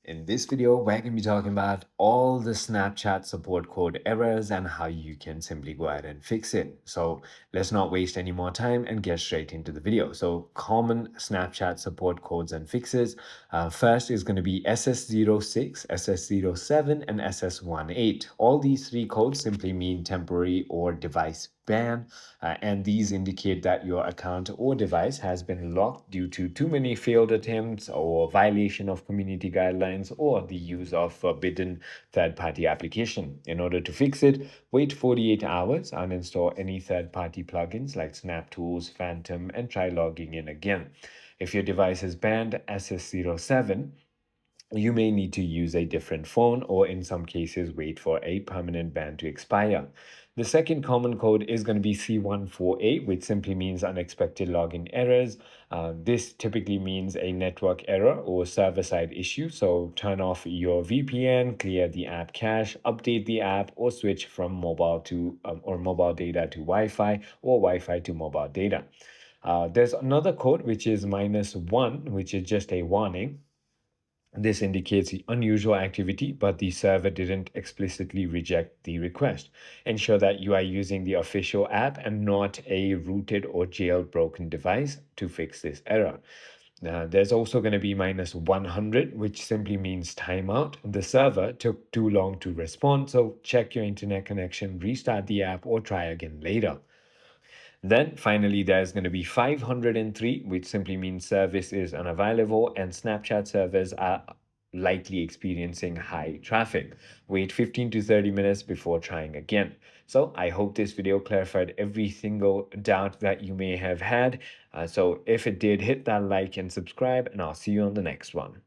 In this video, we're going to be talking about all the Snapchat support code errors and how you can simply go ahead and fix it. So let's not waste any more time and get straight into the video. So common Snapchat support codes and fixes. First is going to be SS06, SS07, and SS18. All these three codes simply mean temporary or device ban, and these indicate that your account or device has been locked due to too many failed attempts or violation of community guidelines or the use of forbidden third-party application. In order to fix it, wait 48 hours, uninstall any third-party plugins like SnapTools, Phantom, and try logging in again. If your device is banned SS07, you may need to use a different phone or in some cases wait for a permanent ban to expire. The second common code is going to be C148, which simply means unexpected login errors. This typically means a network error or server-side issue. So turn off your VPN, clear the app cache, update the app, or switch from mobile to or mobile data to Wi-Fi or Wi-Fi to mobile data. There's another code which is -1, which is just a warning. This indicates unusual activity, but the server didn't explicitly reject the request. Ensure that you are using the official app and not a rooted or jailbroken device to fix this error. There's also going to be -100, which simply means timeout. The server took too long to respond, so check your internet connection, restart the app, or try again later. Then finally, there's going to be 503, which simply means service is unavailable and Snapchat servers are likely experiencing high traffic. Wait 15 to 30 minutes before trying again. So I hope this video clarified every single doubt that you may have had. So if it did, hit that like and subscribe, and I'll see you on the next one.